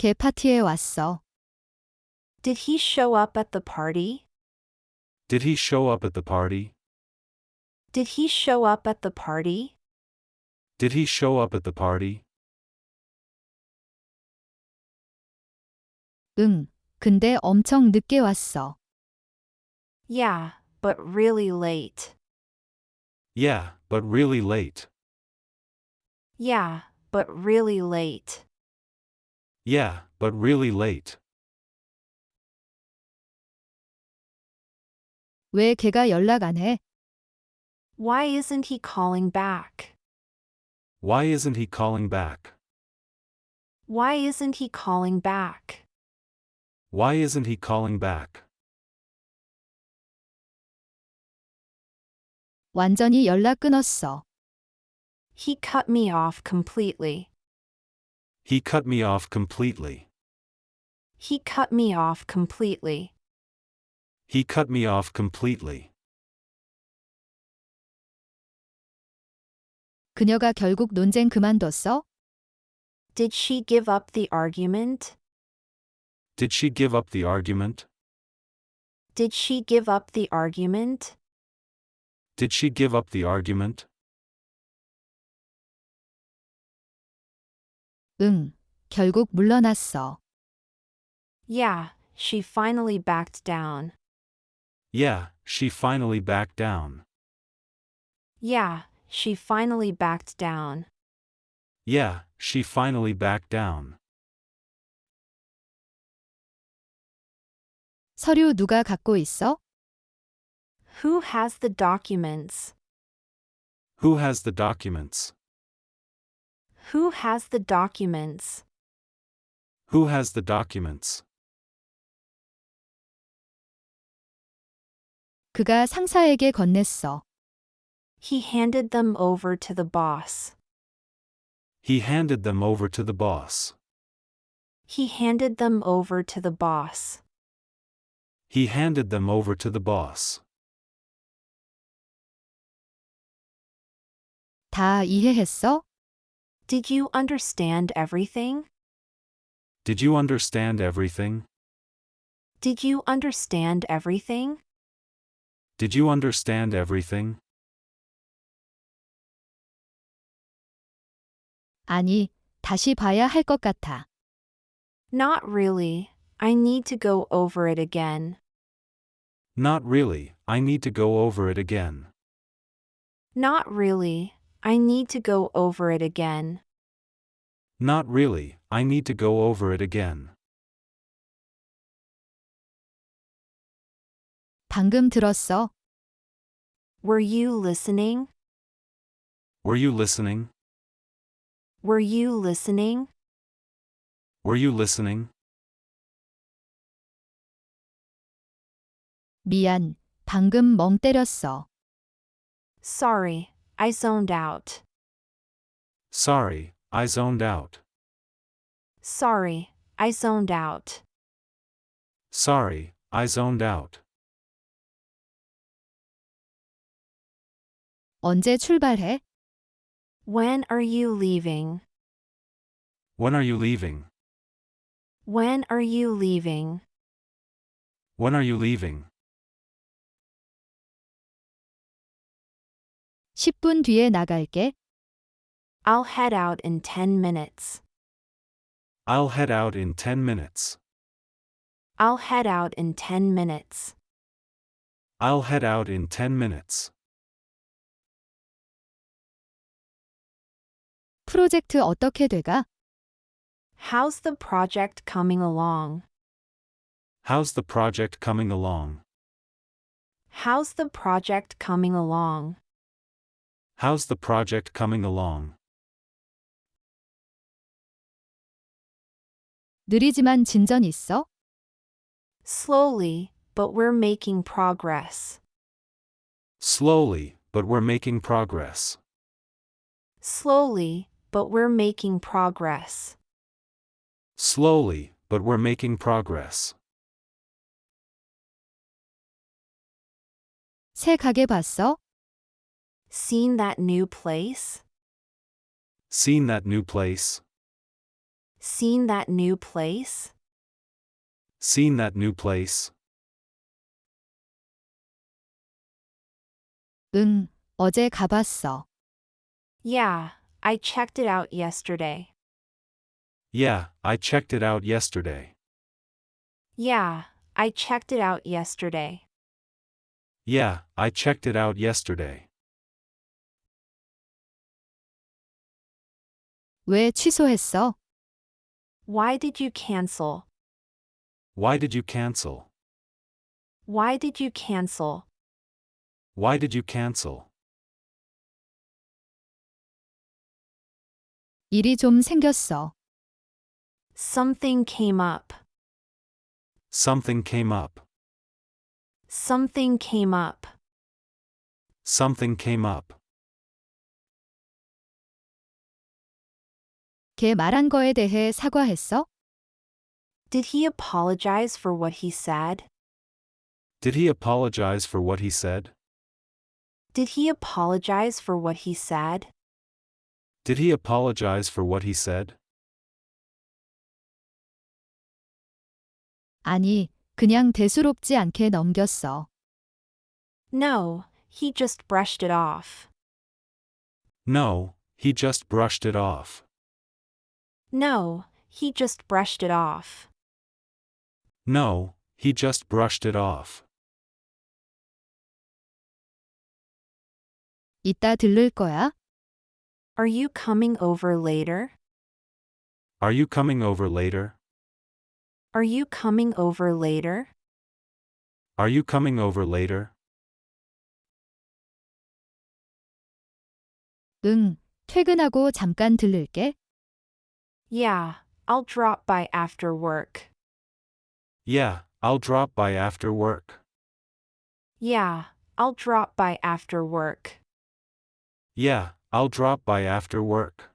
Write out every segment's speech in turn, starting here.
걔 파티에 왔어. Did he show up at the party? Did he show up at the party? Did he show up at the party? Did he show up at the party? 응, 근데 엄청 늦게 왔어. Yeah, but really late. Yeah, but really late. Yeah, but really late. Yeah, but really late. 왜 걔가 연락 안 해? Why isn't he calling back? Why isn't he calling back? Why isn't he calling back? Why isn't he calling back? 완전히 연락 끊었어. He cut me off completely. He cut me off completely. He cut me off completely. He cut me off completely. 그녀가 결국 논쟁 그만뒀어? Did she give up the argument? Did she give up the argument? Did she give up the argument? Did she give up the argument? 응, 결국 물러났어. Yeah, she finally backed down. Yeah, she finally backed down. Yeah, she finally backed down. Yeah, she finally backed down. 서류 누가 갖고 있어? Who has the documents? Who has the documents? Who has the documents? Who has the documents? 그가 상사에게 건넸어. He handed them over to the boss. He handed them over to the boss. He handed them over to the boss. He handed them over to the boss. 다 이해했어? Did you understand everything? Did you understand everything? Did you understand everything? Did you understand everything? 아니, 다시 봐야 할 것 같아. Not really. I need to go over it again. Not really, I need to go over it again. Not really. I need to go over it again. Not really, I need to go over it again. 방금 들었어. Were you listening? Were you listening? Were you listening? Were you listening? 미안, 방금 멍 때렸어. Sorry, I zoned out. Sorry, I zoned out. Sorry, I zoned out. Sorry, I zoned out. 언제 출발해? When are you leaving? When are you leaving? When are you leaving? When are you leaving? 10분 뒤에 나갈게. I'll head out in 10 minutes. I'll head out in 10 minutes. I'll head out in 10 minutes. I'll head out in 10 minutes. 프로젝트 어떻게 돼가? How's the project coming along? How's the project coming along? How's the project coming along? How's the project coming along? 느리지만 진전 있어? Slowly, but we're making progress. Slowly, but we're making progress. Slowly, but we're making progress. Slowly, but we're making progress. 새 가게 봤어? Seen that new place? Seen that new place? Seen that new place? Seen that new place? 응, 어제 가봤어. Yeah, I checked it out yesterday. Yeah, I checked it out yesterday. Yeah, I checked it out yesterday. Yeah, I checked it out yesterday. 왜 취소했어? Why did you cancel? Why did you cancel? Why did you cancel? Why did you cancel? 일이 좀 생겼어. Something came up. Something came up. Something came up. Something came up. 걔 말한 거에 대해 사과했어? Did he apologize for what he said? Did he apologize for what he said? Did he apologize for what he said? Did he apologize for what he said? 아니, 그냥 대수롭지 않게 넘겼어. No, he just brushed it off. No, he just brushed it off. No, he just brushed it off. No, he just brushed it off. 이따 들를 거야? Are you coming over later? Are you coming over later? Are you coming over later? Are you coming over later? 응, 퇴근하고 잠깐 들를게. Yeah, I'll drop by after work. Yeah, I'll drop by after work. Yeah, I'll drop by after work. Yeah, I'll drop by after work.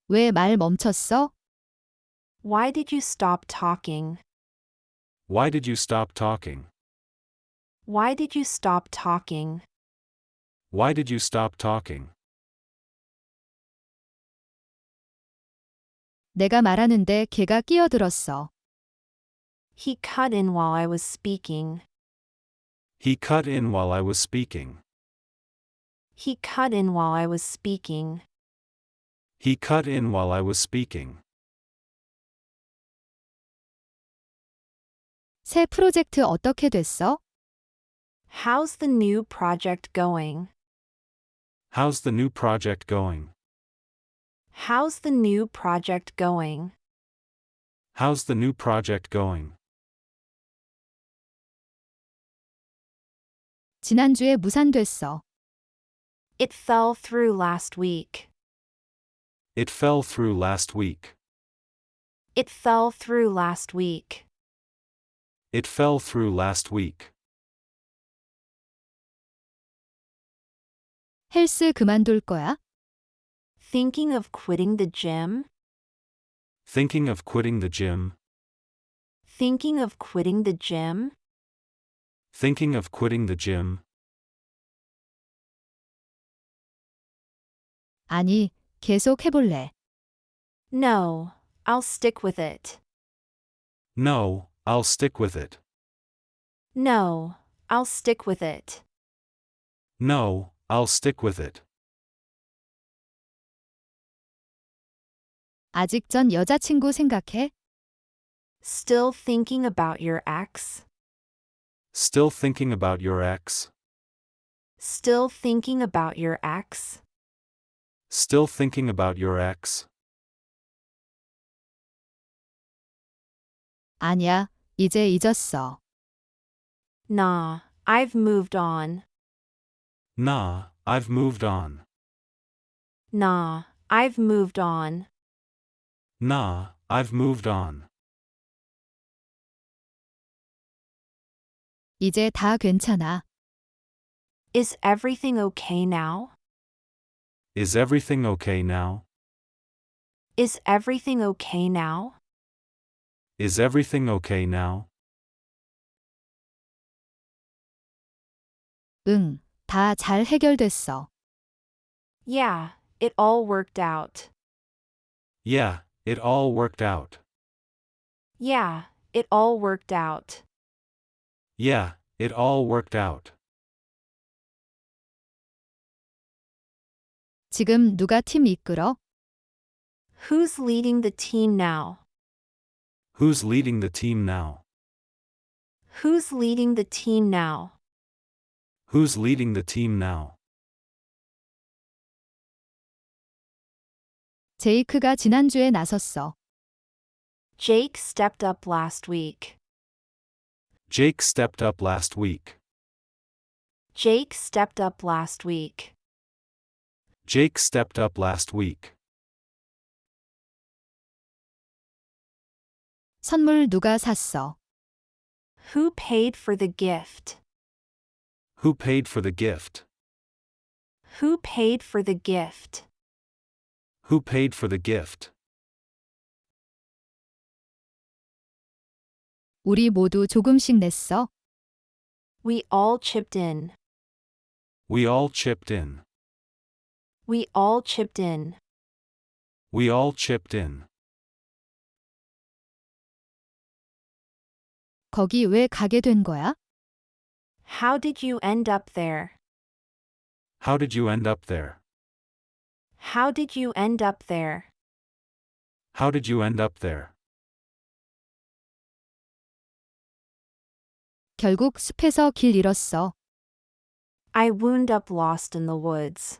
왜 말 멈췄어? Why did you stop talking? Why did you stop talking? Why did you stop talking? Why did you stop talking? 내가 말하는데 걔가 끼어들었어. He cut in while I was speaking. He cut in while I was speaking. He cut in while I was speaking. He cut in while I was speaking. 새 프로젝트 어떻게 됐어? How's the new project going? How's the new project going? How's the new project going? How's the new project going? 지난주에 무산됐어. It fell through last week. It fell through last week. It fell through last week. It fell through last week. 헬스 그만둘 거야? Thinking of quitting the gym? Thinking of quitting the gym? Thinking of quitting the gym? Thinking of quitting the gym? 아니, 계속 해볼래. No, I'll stick with it. No, I'll stick with it. No, I'll stick with it. No, I'll stick with it. 아직 전 여자친구 생각해? Still thinking about your ex? Still thinking about your ex? Still thinking about your ex? Still thinking about your ex? 아니야, 이제 잊었어. Nah, I've moved on. Nah, I've moved on. Nah, I've moved on. Nah, I've moved on. 이제 다 괜찮아. Is everything okay now? Is everything okay now? Is everything okay now? Is everything okay now? 응, 다 잘 해결됐어. Yeah, it all worked out. Yeah, it all worked out. Yeah, it all worked out. Yeah, it all worked out. 지금 누가 팀 이끌어? Who's leading the team now? Who's leading the team now? Who's leading the team now? Who's leading the team now? 제이크가 지난주에 나섰어. Jake stepped up last week. Jake stepped up last week. Jake stepped up last week. Jake stepped up last week. 선물 누가 샀어? Who paid for the gift? Who paid for the gift? Who paid for the gift? Who paid for the gift? 우리 모두 조금씩 냈어. We all chipped in. We all chipped in. We all chipped in. We all chipped in. 거기 왜 가게 된 거야? How did you end up there? How did you end up there? How did you end up there? How did you end up there? 결국 숲에서 길 잃었어. I wound up lost in the woods.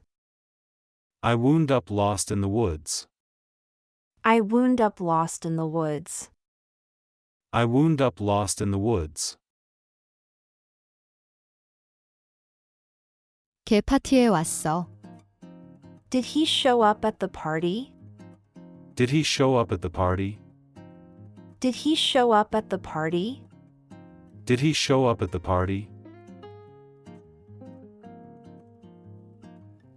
I wound up lost in the woods. I wound up lost in the woods. I wound up lost in the woods. 걔 파티에 왔어. Did he show up at the party? Did he show up at the party? Did he show up at the party? Did he show up at the party?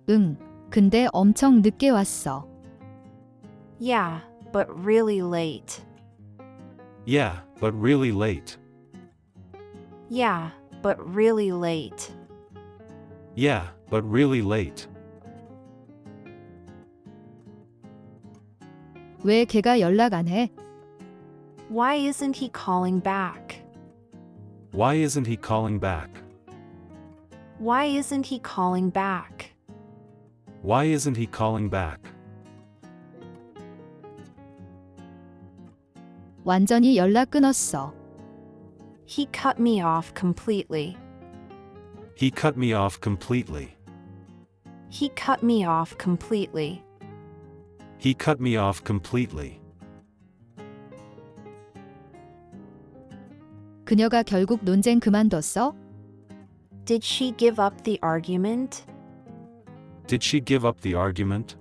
응, 근데 엄청 늦게 왔어. Yeah, but really late. Yeah, but really late. Yeah, but really late. Yeah, but really late. 왜 걔가 연락 안 해? Why isn't he calling back? Why isn't he calling back? Why isn't he calling back? Why isn't he calling back? 완전히 연락 끊었어. He cut me off completely. He cut me off completely. He cut me off completely. He cut me off completely. 그녀가 결국 논쟁 그만뒀어? Did she give up the argument? Did she give up the argument?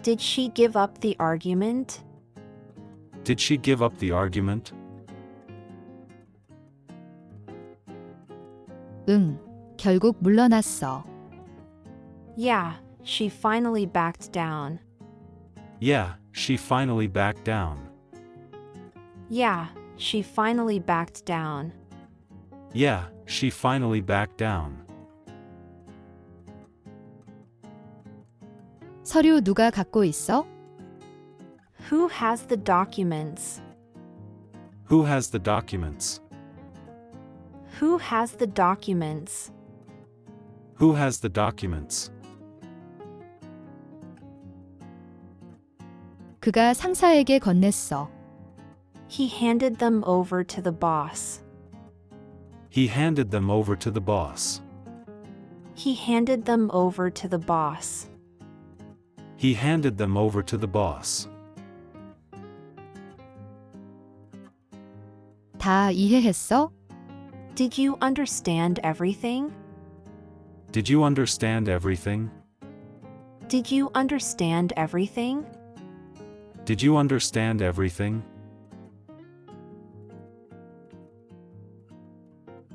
Did she give up the argument? Did she give up the argument? 응, 결국 물러났어. Yeah, she finally backed down. Yeah, she finally backed down. Yeah, she finally backed down. Yeah, she finally backed down. 서류 누가 갖고 있어? Who has the documents? Who has the documents? Who has the documents? Who has the documents? 그가 상사에게 건넸어. He handed them over to the boss. He handed them over to the boss. He handed them over to the boss. He handed them over to the boss. 다 이해했어? Did you understand everything? Did you understand everything? Did you understand everything? Did you understand everything?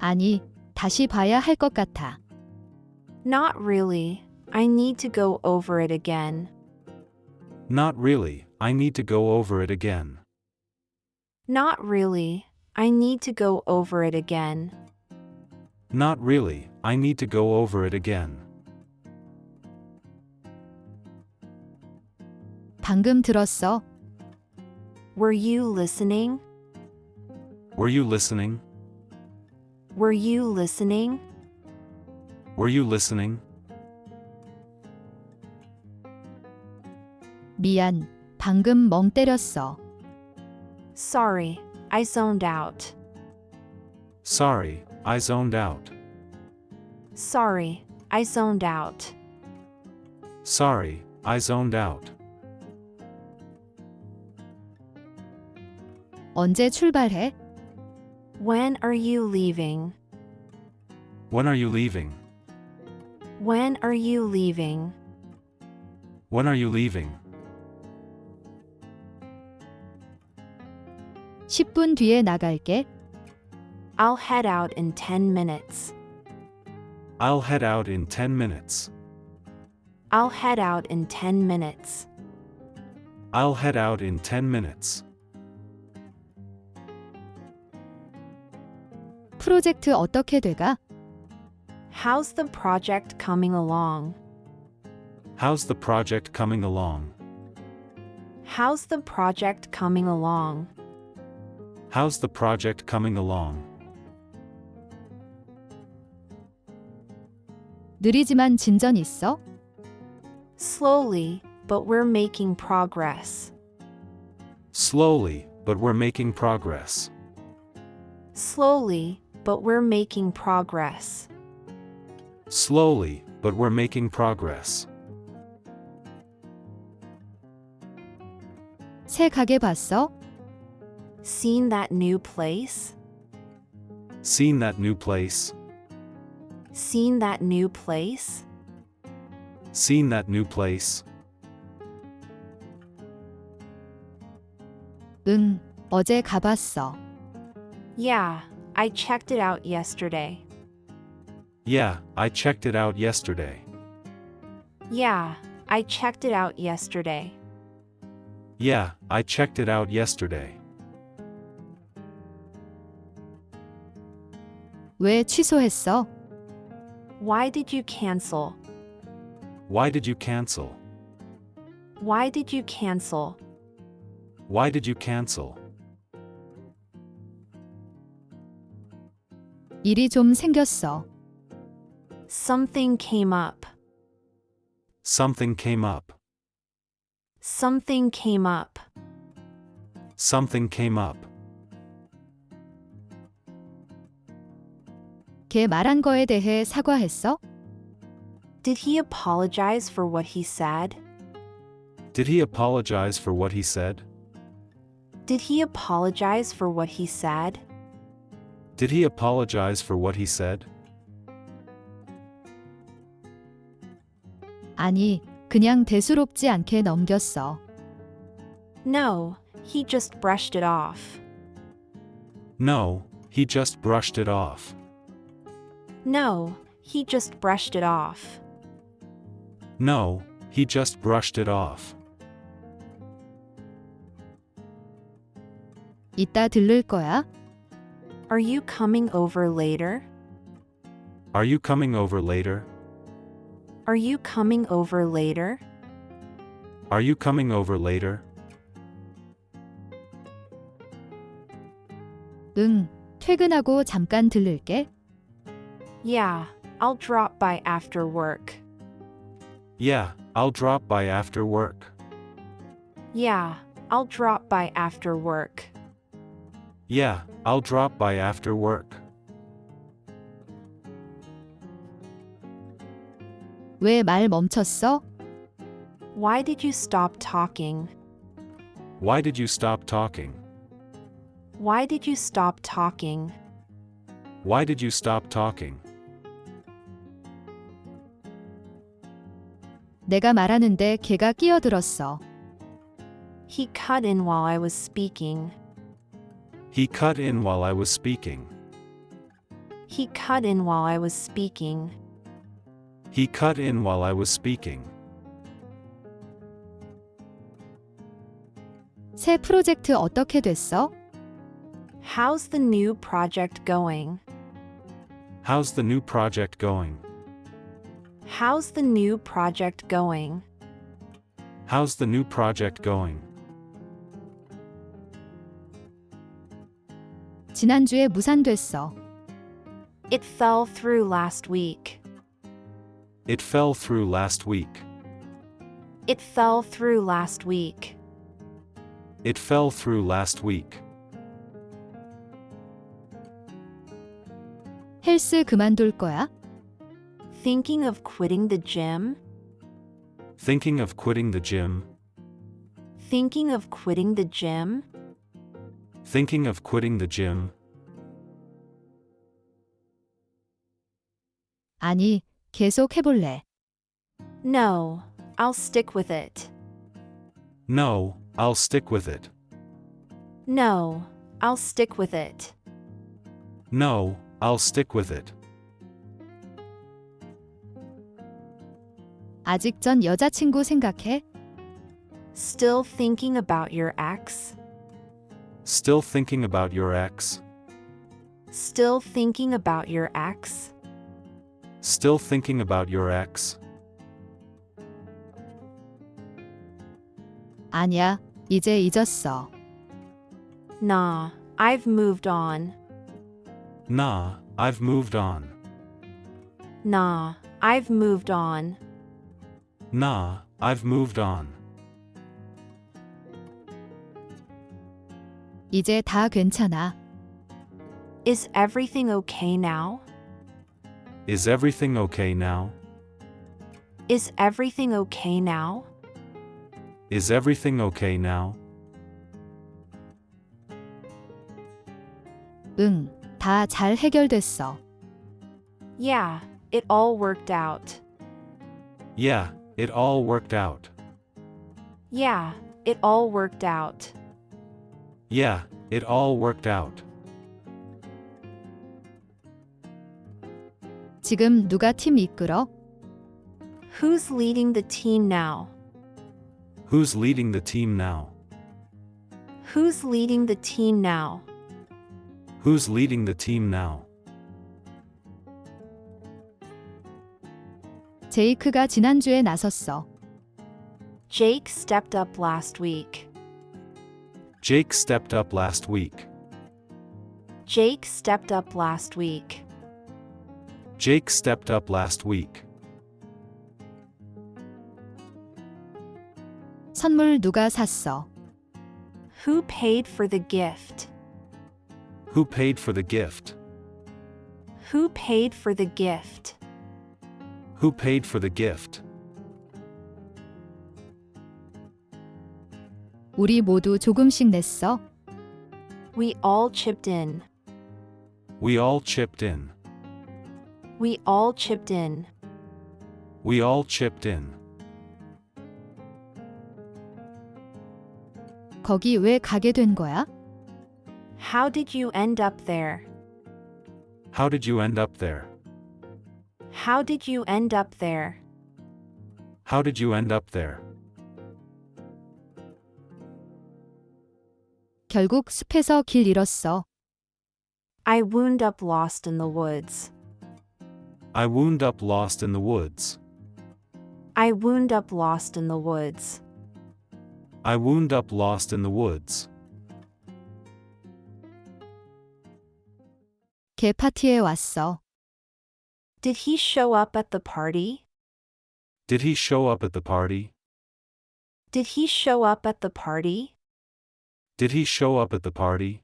아니, 다시 봐야 할 것 같아. Not really. I need to go over it again. Not really, I need to go over it again. Not really. I need to go over it again. Not really, I need to go over it again. 방금 들었어. Were you listening? Were you listening? Were you listening? Were you listening? 미안. 방금 멍 때렸어. Sorry, I zoned out. Sorry, I zoned out. Sorry, I zoned out. Sorry, I zoned out. 언제 출발해? When are you leaving? When are you leaving? When are you leaving? When are you leaving? 10분 뒤에 나갈게. I'll head out in 10 minutes. I'll head out in 10 minutes. I'll head out in 10 minutes. I'll head out in 10 minutes. 프로젝트 어떻게 돼가? How's the project coming along? How's the project coming along? How's the project coming along? How's the project coming along? 느리지만 진전 있어? Slowly, but we're making progress. Slowly, but we're making progress. Slowly, but we're making progress. Slowly, but we're making progress. 새 가게 봤어? Seen that new place? Seen that new place? Seen that new place? Seen that new place? 응, 어제 가봤어. Yeah, I checked it out yesterday. Yeah, I checked it out yesterday. Yeah, I checked it out yesterday. Yeah, I checked it out yesterday. 왜 취소했어? Why did you cancel? Why did you cancel? Why did you cancel? Why did you cancel? 일이 좀 생겼어. Something came up. Something came up. Something came up. Something came up. 걔 말한 거에 대해 사과했어? Did he apologize for what he said? Did he apologize for what he said? Did he apologize for what he said? Did he apologize for what he said? 아니, 그냥 대수롭지 않게 넘겼어. No, he just brushed it off. No, he just brushed it off. No, he just brushed it off. No, he just brushed it off. 이따 들를 거야? Are you coming over later? Are you coming over later? Are you coming over later? Are you coming over later? 응, 퇴근하고 잠깐 들를게. Yeah, I'll drop by after work. Yeah, I'll drop by after work. Yeah, I'll drop by after work. Yeah, I'll drop by after work. 왜 말 멈췄어? Why did you stop talking? Why did you stop talking? Why did you stop talking? Why did you stop talking? 내가 말하는데 걔가 끼어들었어. He cut in while I was speaking. He cut in while I was speaking. He cut in while I was speaking. He cut in while I was speaking. 새 프로젝트 어떻게 됐어? How's the new project going? How's the new project going? How's the new project going? How's the new project going? 지난주에 무산됐어. It fell through last week. It fell through last week. It fell through last week. It fell through last week. 헬스 그만둘 거야? Thinking of quitting the gym? Thinking of quitting the gym? Thinking of quitting the gym? Thinking of quitting the gym? 아니, 계속 해볼래. No, I'll stick with it. No, I'll stick with it. No, I'll stick with it. No, I'll stick with it. 아직 전 여자친구 생각해? Still thinking about your ex? Still thinking about your ex? Still thinking about your ex? Still thinking about your ex? 아니야, 이제 잊었어. Nah, I've moved on. Nah, I've moved on. Nah, I've moved on. Nah, I've moved on. 이제 다 괜찮아. Is everything okay now? Is everything okay now? Is everything okay now? Is everything okay now? 응, 다 잘 해결됐어. Yeah, it all worked out. Yeah, it all worked out. Yeah, it all worked out. Yeah, it all worked out. 지금 누가 팀 이끌어? Who's leading the team now? Who's leading the team now? Who's leading the team now? Who's leading the team now? 제이크가 지난주에 나섰어. Jake stepped up last week. Jake stepped up last week. Jake stepped up last week. Jake stepped up last week. 선물 누가 샀어? Who paid for the gift? Who paid for the gift? Who paid for the gift? Who paid for the gift? 우리 모두 조금씩 냈어. We all chipped in. We all chipped in. We all chipped in. We all chipped in. 거기 왜 가게 된 거야? How did you end up there? How did you end up there? How did you end up there? How did you end up there? 결국 숲에서 길 잃었어. I wound up lost in the woods. I wound up lost in the woods. I wound up lost in the woods. I wound up lost in the woods. 걔 파티에 왔어. Did he show up at the party? Did he show up at the party? Did he show up at the party? Did he show up at the party?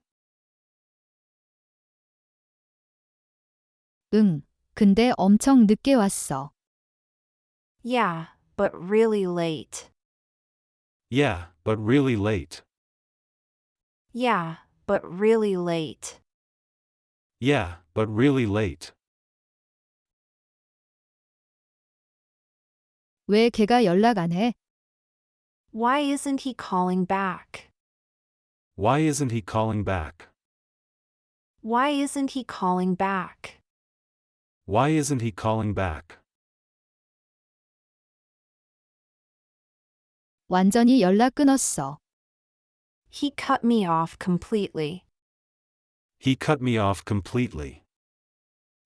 응, 근데 엄청 늦게 왔어. Yeah, but really late. Yeah, but really late. Yeah, but really late. Yeah, but really late. 왜 걔가 연락 안 해? Why isn't he calling back? Why isn't he calling back? Why isn't he calling back? Why isn't he calling back? 완전히 연락 끊었어. He cut me off completely. He cut me off completely.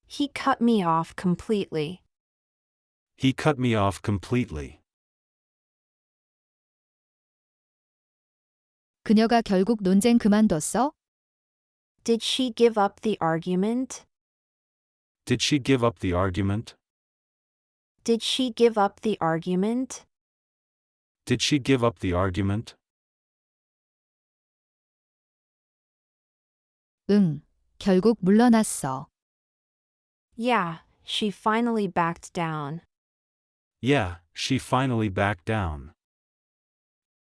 He cut me off completely. He cut me off completely. 그녀가 결국 논쟁 그만뒀어? Did she give up the argument? Did she give up the argument? Did she give up the argument? Did she give up the argument? 응, 결국 물러났어. Yeah, she finally backed down. Yeah, she finally backed down.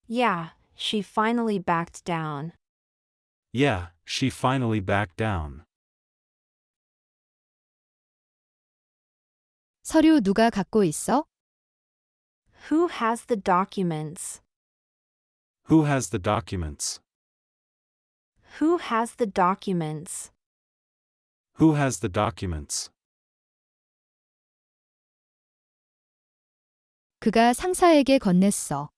Yeah, she finally backed down. Yeah, she finally backed down. 서류 누가 갖고 있어? Who has the documents? Who has the documents? Who has the documents? Who has the documents? 그가 상사에게 건넸어.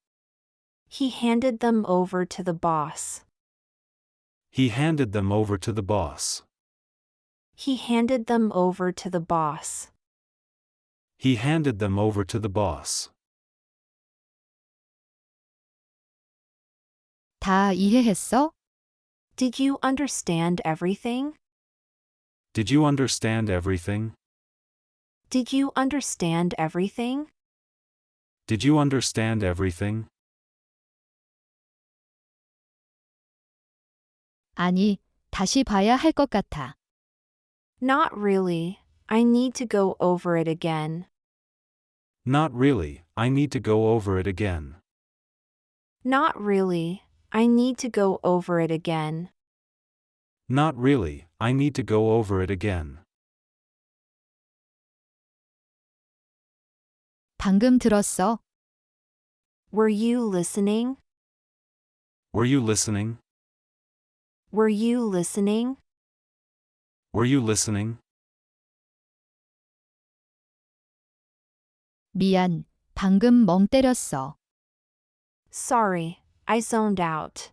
He handed them over to the boss. He handed them over to the boss. He handed them over to the boss. He handed them over to the boss. 다 이해했어? Did you understand everything? Did you understand everything? Did you understand everything? Did you understand everything? 아니, 다시 봐야 할 것 같아. Not really. I need to go over it again. Not really, I need to go over it again. Not really. I need to go over it again. Not really, I need to go over it again. 방금 들었어. Were you listening? Were you listening? Were you listening? Were you listening? 미안, 방금 멍 때렸어. Sorry, I zoned out.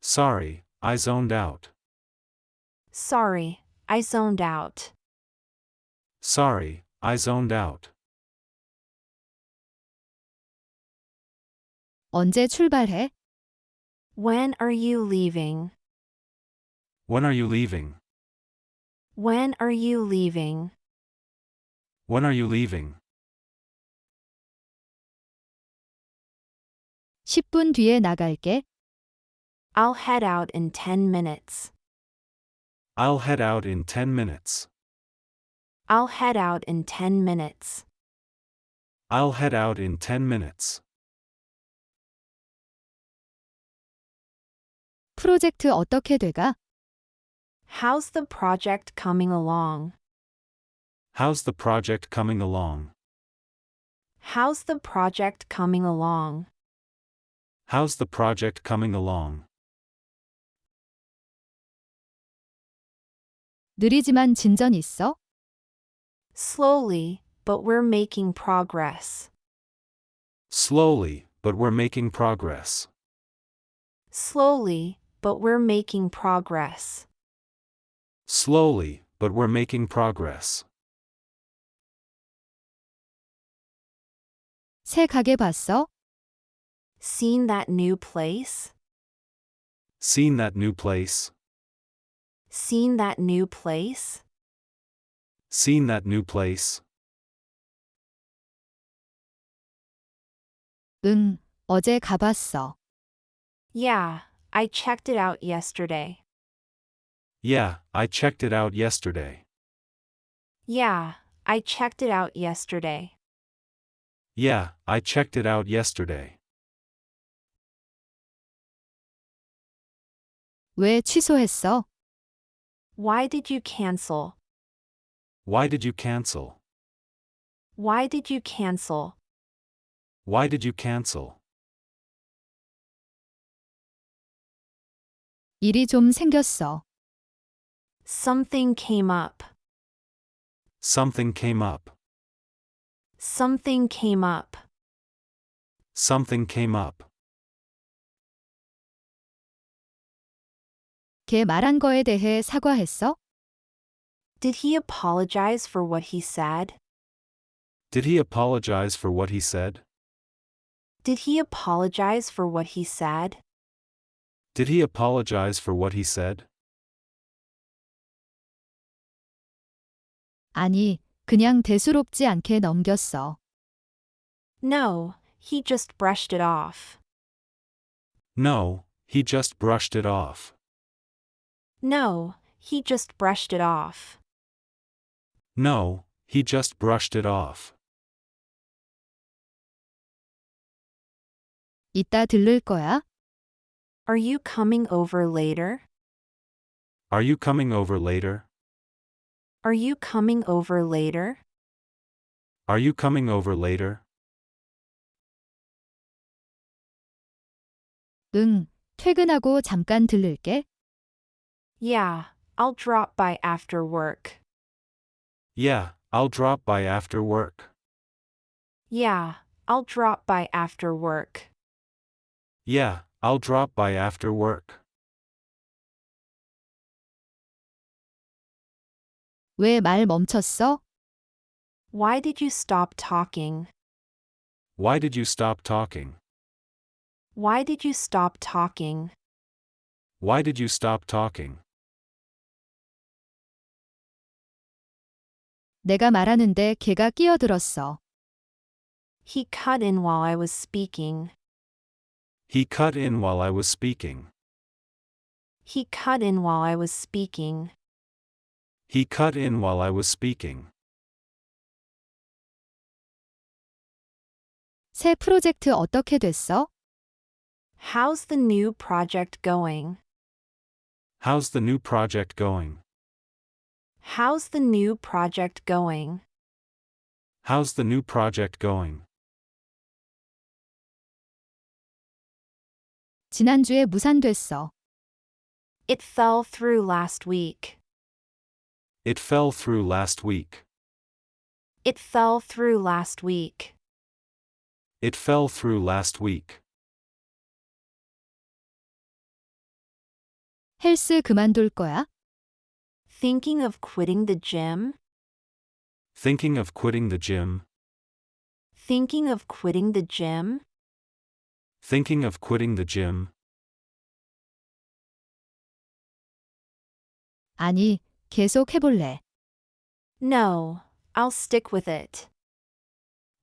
Sorry, I zoned out. Sorry, I zoned out. Sorry, I zoned out. 언제 출발해? When are you leaving? When are you leaving? When are you leaving? When are you leaving? 10분 뒤에 나갈게. I'll head out in 10 minutes. I'll head out in 10 minutes. I'll head out in 10 minutes. I'll head out in 10 minutes. 프로젝트 어떻게 돼가? How's the project coming along? How's the project coming along? How's the project coming along? How's the project coming along? 느리지만 진전 있어? Slowly, but we're making progress. Slowly, but we're making progress. Slowly, but we're making progress. Slowly, but we're making progress. 새 가게 봤어? Seen that new place? Seen that new place? Seen that new place? Seen that new place? 응, 어제 가봤어. Yeah, I checked it out yesterday. Yeah, I checked it out yesterday. Yeah, I checked it out yesterday. Yeah, I checked it out yesterday. 왜 취소했어? Why did you cancel? Why did you cancel? Why did you cancel? Why did you cancel? 일이 좀 생겼어. Something came up. Something came up. Something came up. Something came up. 걔 말한 거에 대해 사과했어? Did he apologize for what he said? Did he apologize for what he said? Did he apologize for what he said? Did he apologize for what he said? 아니, 그냥 대수롭지 않게 넘겼어. No, he just brushed it off. No, he just brushed it off. No, he just brushed it off. No, he just brushed it off. 이따 들를 거야? Are you coming over later? Are you coming over later? Are you coming over later? Are you coming over later? 응, 퇴근하고 잠깐 들를게. Yeah, I'll drop by after work. Yeah, I'll drop by after work. Yeah, I'll drop by after work. Yeah, I'll drop by after work. 왜 말 멈췄어? Why did you stop talking? Why did you stop talking? Why did you stop talking? Why did you stop talking? 내가 말하는데 걔가 끼어들었어. He cut in while I was speaking. He cut in while I was speaking. He cut in while I was speaking. He cut in while I was speaking. 새 프로젝트 어떻게 됐어? How's the new project going? How's the new project going? How's the new project going? How's the new project going? 지난주에 무산됐어. It fell through last week. It fell through last week. It fell through last week. It fell through last week. 헬스 그만둘 거야? Thinking of quitting the gym? Thinking of quitting the gym? Thinking of quitting the gym? Thinking of quitting the gym? 아니, 계속 해볼래. No, I'll stick with it.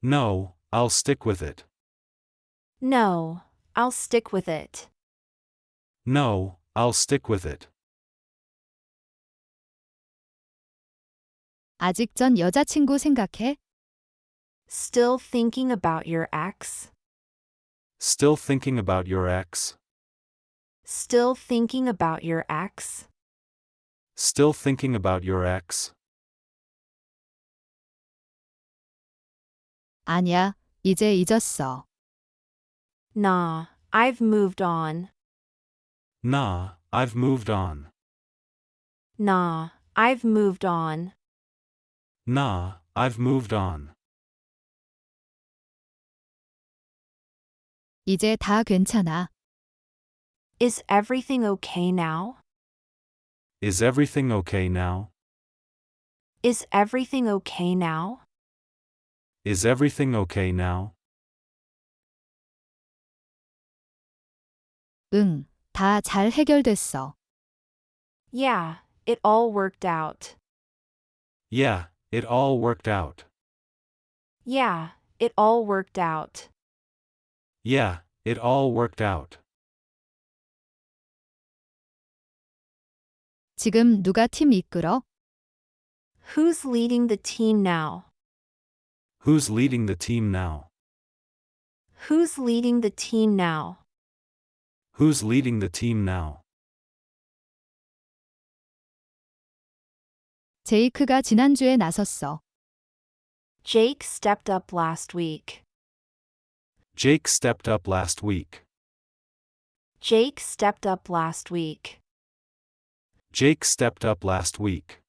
No, I'll stick with it. No, I'll stick with it. No, I'll stick with it. 아직 전 여자친구 생각해? Still thinking about your ex? Still thinking about your ex? Still thinking about your ex? Still thinking about your ex? 아니야, 이제 잊었어. Nah, I've moved on. Nah, I've moved on. Nah, I've moved on. Nah, I've moved on. 이제 다 괜찮아. Is everything okay now? Is everything okay now? Is everything okay now? Is everything okay now? 응, 다 잘 해결됐어. Yeah, it all worked out. Yeah, it all worked out. Yeah, it all worked out. Yeah, it all worked out. 지금 누가 팀 이끌어? Who's leading the team now? Who's leading the team now? Who's leading the team now? Who's leading the team now? 제이크가 지난주에 나섰어. Jake stepped up last week. Jake stepped up last week. Jake stepped up last week. Jake stepped up last week.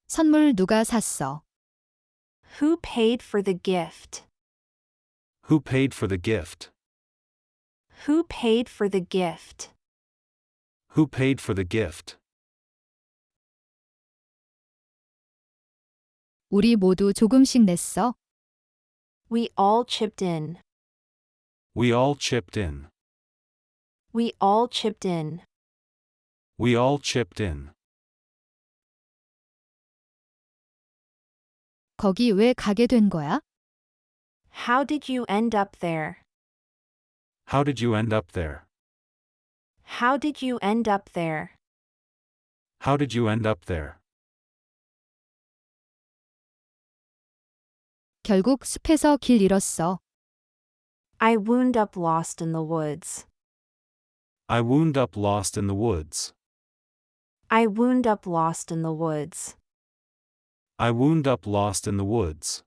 선물 누가 샀어? Who paid for the gift? Who paid for the gift? Who paid for the gift? Who paid for the gift? 우리 모두 조금씩 냈어. We all chipped in. We all chipped in. We all chipped in. We all chipped in. 거기 왜 가게 된 거야? How did you end up there? How did you end up there? How did you end up there? How did you end up there? 결국 숲에서 길 잃었어. I wound up lost in the woods. I wound up lost in the woods. I wound up lost in the woods. I wound up lost in the woods.